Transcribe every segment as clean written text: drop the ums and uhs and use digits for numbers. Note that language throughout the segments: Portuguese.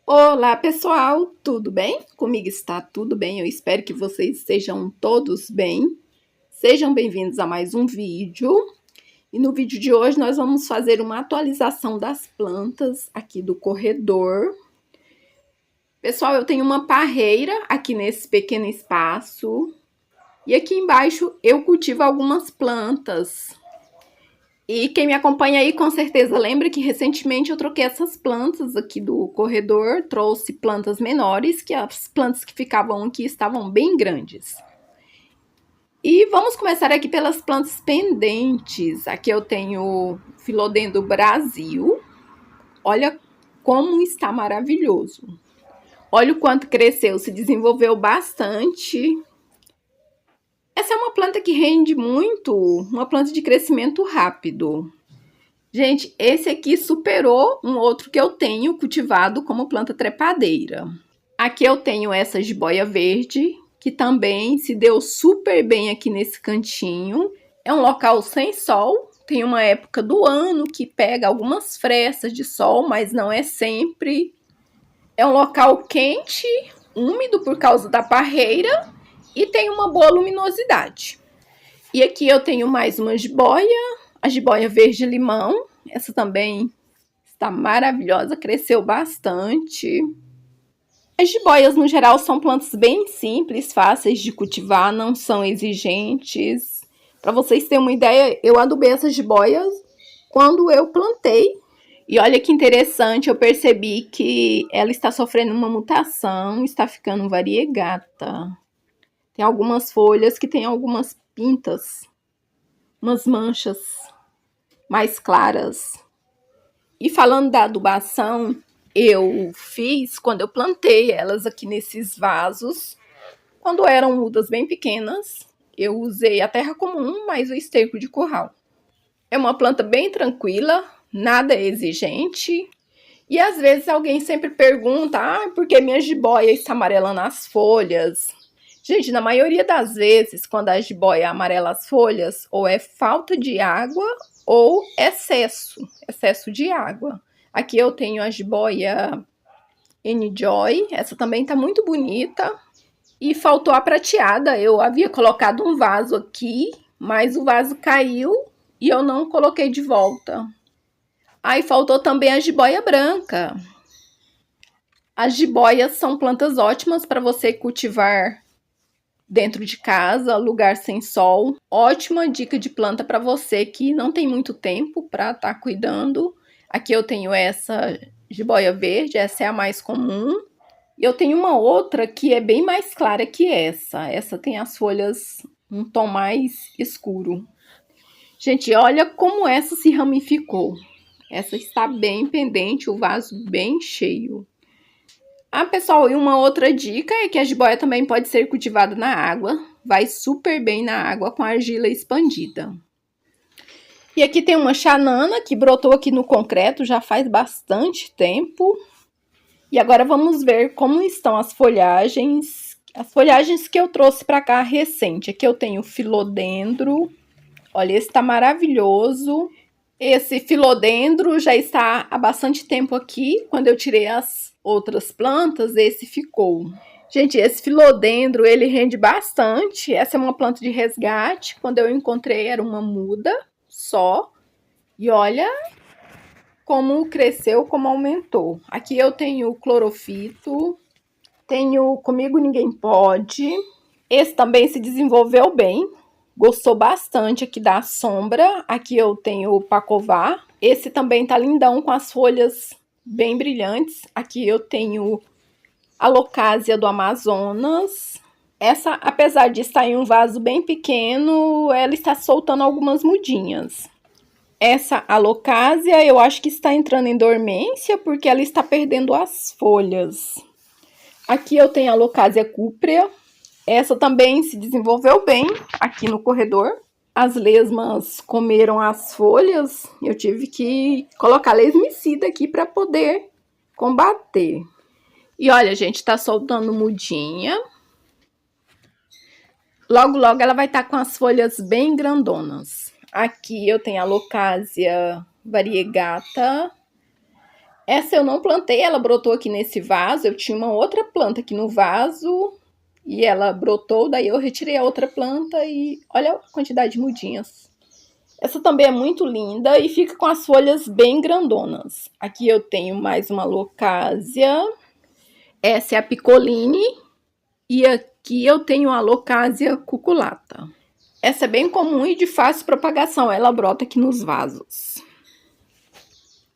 Olá, pessoal, tudo bem? Comigo está tudo bem, eu espero que vocês estejam todos bem. Sejam bem-vindos a mais um vídeo. E no vídeo de hoje nós vamos fazer uma atualização das plantas aqui do corredor. Pessoal, eu tenho uma parreira aqui nesse pequeno espaço. E aqui embaixo eu cultivo algumas plantas. E quem me acompanha aí com certeza lembra que recentemente eu troquei essas plantas aqui do corredor, trouxe plantas menores, que as plantas que ficavam aqui estavam bem grandes. E vamos começar aqui pelas plantas pendentes. Aqui eu tenho Philodendron Brasil. Olha como está maravilhoso. Olha o quanto cresceu, se desenvolveu bastante. Essa é uma planta que rende muito, uma planta de crescimento rápido. Gente, esse aqui superou um outro que eu tenho cultivado como planta trepadeira. Aqui eu tenho essa jiboia verde, que também se deu super bem aqui nesse cantinho. É um local sem sol, tem uma época do ano que pega algumas frestas de sol, mas não é sempre. É um local quente, úmido por causa da parreira e tem uma boa luminosidade. E aqui eu tenho mais uma jiboia, a jiboia verde-limão. Essa também está maravilhosa, cresceu bastante. As jiboias, no geral, são plantas bem simples, fáceis de cultivar, não são exigentes. Para vocês terem uma ideia, eu adubei essas jiboias quando eu plantei. E olha que interessante, eu percebi que ela está sofrendo uma mutação, está ficando variegata. Tem algumas folhas que tem algumas pintas, umas manchas mais claras. E falando da adubação, eu fiz quando eu plantei elas aqui nesses vasos. Quando eram mudas bem pequenas, eu usei a terra comum mais o esterco de curral. É uma planta bem tranquila, nada exigente. E às vezes alguém sempre pergunta, por que minha jiboia está amarelando as folhas? Gente, na maioria das vezes, quando a jiboia amarela as folhas, ou é falta de água ou excesso de água. Aqui eu tenho a jiboia Enjoy, essa também tá muito bonita. E faltou a prateada, eu havia colocado um vaso aqui, mas o vaso caiu e eu não coloquei de volta. Aí faltou também a jiboia branca. As jiboias são plantas ótimas para você cultivar dentro de casa, lugar sem sol. Ótima dica de planta para você que não tem muito tempo para estar cuidando. Aqui eu tenho essa jiboia verde, essa é a mais comum. E eu tenho uma outra que é bem mais clara que essa. Essa tem as folhas um tom mais escuro. Gente, olha como essa se ramificou. Essa está bem pendente, o vaso bem cheio. Pessoal, e uma outra dica é que a jiboia também pode ser cultivada na água. Vai super bem na água com argila expandida. E aqui tem uma xanana que brotou aqui no concreto já faz bastante tempo. E agora vamos ver como estão as folhagens. As folhagens que eu trouxe para cá recente. Aqui eu tenho Philodendron. Olha, esse tá maravilhoso. Esse Philodendron já está há bastante tempo aqui. Quando eu tirei as outras plantas, esse ficou. Gente, esse Philodendron, ele rende bastante. Essa é uma planta de resgate. Quando eu encontrei, era uma muda só. E olha como cresceu, como aumentou. Aqui eu tenho clorofito. Tenho Comigo Ninguém Pode. Esse também se desenvolveu bem. Gostou bastante aqui da sombra. Aqui eu tenho o Pacová. Esse também tá lindão com as folhas bem brilhantes. Aqui eu tenho a Locásia do Amazonas. Essa, apesar de estar em um vaso bem pequeno, ela está soltando algumas mudinhas. Essa Alocásia eu acho que está entrando em dormência porque ela está perdendo as folhas. Aqui eu tenho a Locásia cúprea. Essa também se desenvolveu bem aqui no corredor. As lesmas comeram as folhas. Eu tive que colocar lesmicida aqui para poder combater. E olha, gente, tá soltando mudinha. Logo, logo ela vai estar com as folhas bem grandonas. Aqui eu tenho a Locásia variegata. Essa eu não plantei, ela brotou aqui nesse vaso. Eu tinha uma outra planta aqui no vaso e ela brotou, daí eu retirei a outra planta e olha a quantidade de mudinhas. Essa também é muito linda e fica com as folhas bem grandonas. Aqui eu tenho mais uma locásia. Essa é a picoline. E aqui eu tenho a locásia cuculata. Essa é bem comum e de fácil propagação. Ela brota aqui nos vasos.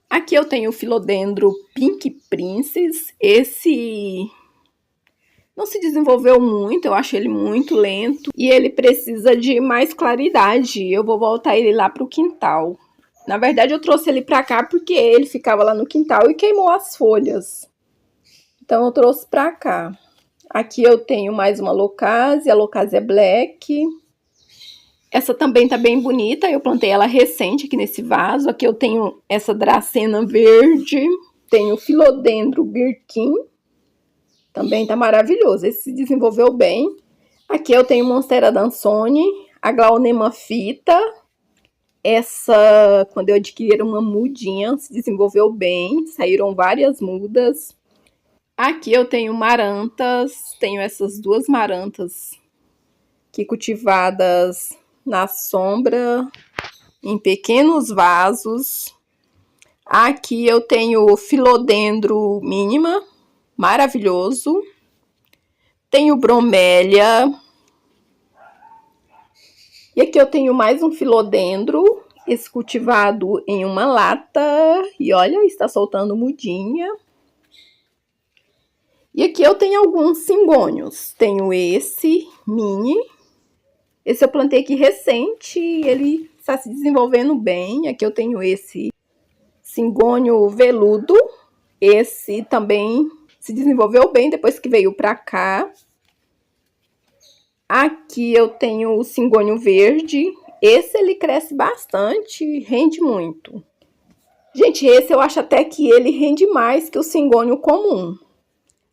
Aqui eu tenho o Philodendron Pink Princess. Esse não se desenvolveu muito, eu acho ele muito lento. E ele precisa de mais claridade. Eu vou voltar ele lá para o quintal. Na verdade, eu trouxe ele para cá porque ele ficava lá no quintal e queimou as folhas. Então, eu trouxe para cá. Aqui eu tenho mais uma locásia, a locásia black. Essa também tá bem bonita, eu plantei ela recente aqui nesse vaso. Aqui eu tenho essa dracena verde, tenho o Philodendron Birkin, também tá maravilhoso, esse se desenvolveu bem. Aqui eu tenho Monstera Dansoni, a Glaonema fita. Essa, quando eu adquiri, era uma mudinha, se desenvolveu bem, saíram várias mudas. Aqui eu tenho marantas, tenho essas duas marantas aqui cultivadas na sombra, em pequenos vasos. Aqui eu tenho o Philodendron mínima, maravilhoso. Tenho bromélia. E aqui eu tenho mais um Philodendron, esse cultivado em uma lata. E olha, está soltando mudinha. E aqui eu tenho alguns cingônios. Tenho esse mini. Esse eu plantei aqui recente e ele está se desenvolvendo bem. Aqui eu tenho esse cingônio veludo. Esse também se desenvolveu bem depois que veio para cá. Aqui eu tenho o cingônio verde. Esse ele cresce bastante, rende muito. Gente, esse eu acho até que ele rende mais que o cingônio comum.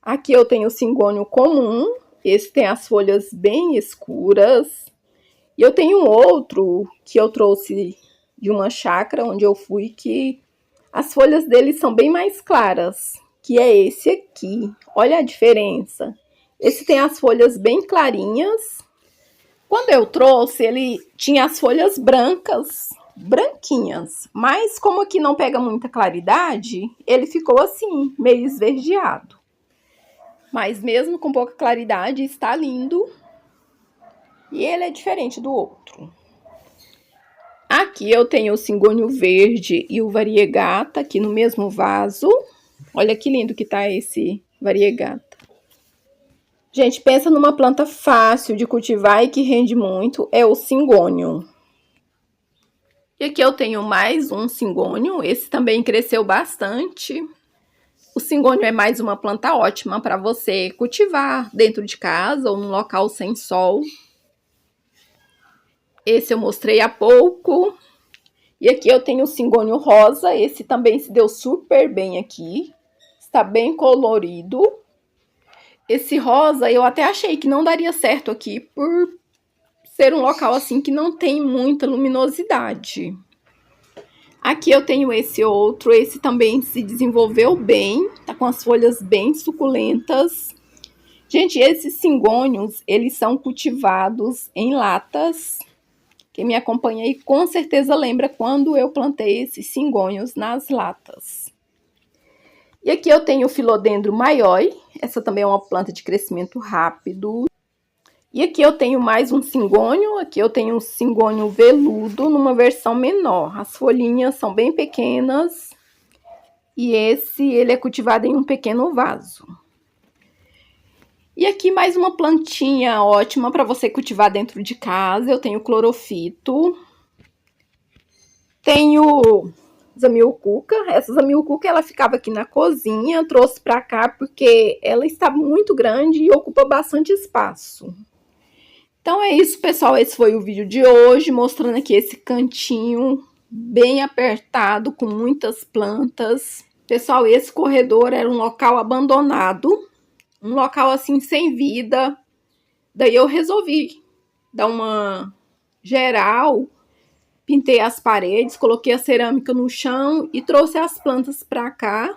Aqui eu tenho o cingônio comum. Esse tem as folhas bem escuras. E eu tenho um outro que eu trouxe de uma chácara onde eu fui, que as folhas dele são bem mais claras, que é esse aqui. Olha a diferença. Esse tem as folhas bem clarinhas. Quando eu trouxe, ele tinha as folhas brancas, branquinhas. Mas como aqui não pega muita claridade, ele ficou assim, meio esverdeado. Mas mesmo com pouca claridade, está lindo. E ele é diferente do outro. Aqui eu tenho o cingônio verde e o variegata aqui no mesmo vaso. Olha que lindo que tá esse variegata. Gente, pensa numa planta fácil de cultivar e que rende muito, é o cingônio. E aqui eu tenho mais um cingônio, esse também cresceu bastante. O cingônio é mais uma planta ótima para você cultivar dentro de casa ou num local sem sol. Esse eu mostrei há pouco. E aqui eu tenho o cingônio rosa. Esse também se deu super bem aqui. Está bem colorido. Esse rosa eu até achei que não daria certo aqui por ser um local assim que não tem muita luminosidade. Aqui eu tenho esse outro. Esse também se desenvolveu bem. Tá com as folhas bem suculentas. Gente, esses cingônios, eles são cultivados em latas. Quem me acompanha aí com certeza lembra quando eu plantei esses cingônios nas latas. E aqui eu tenho o Philodendron maioi. Essa também é uma planta de crescimento rápido. E aqui eu tenho mais um cingônio. Aqui eu tenho um cingônio veludo numa versão menor. As folhinhas são bem pequenas. E ele é cultivado em um pequeno vaso. E aqui mais uma plantinha ótima para você cultivar dentro de casa. Eu tenho clorofito. Tenho zamioculca. Essa zamioculca ela ficava aqui na cozinha. Eu trouxe para cá porque ela está muito grande e ocupa bastante espaço. Então é isso, pessoal. Esse foi o vídeo de hoje, mostrando aqui esse cantinho bem apertado, com muitas plantas. Pessoal, esse corredor era um local abandonado. Um local assim sem vida. Daí eu resolvi dar uma geral, pintei as paredes, coloquei a cerâmica no chão e trouxe as plantas para cá.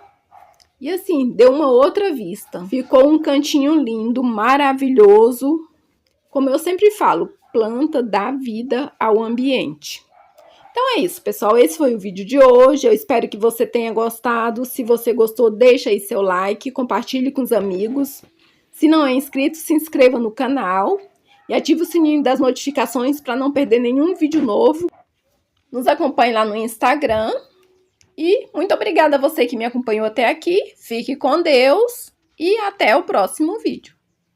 E assim, deu uma outra vista. Ficou um cantinho lindo, maravilhoso. Como eu sempre falo, planta dá vida ao ambiente. Então é isso, pessoal. Esse foi o vídeo de hoje. Eu espero que você tenha gostado. Se você gostou, deixa aí seu like, compartilhe com os amigos. Se não é inscrito, se inscreva no canal e ative o sininho das notificações para não perder nenhum vídeo novo. Nos acompanhe lá no Instagram. E muito obrigada a você que me acompanhou até aqui. Fique com Deus e até o próximo vídeo.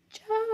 Tchau!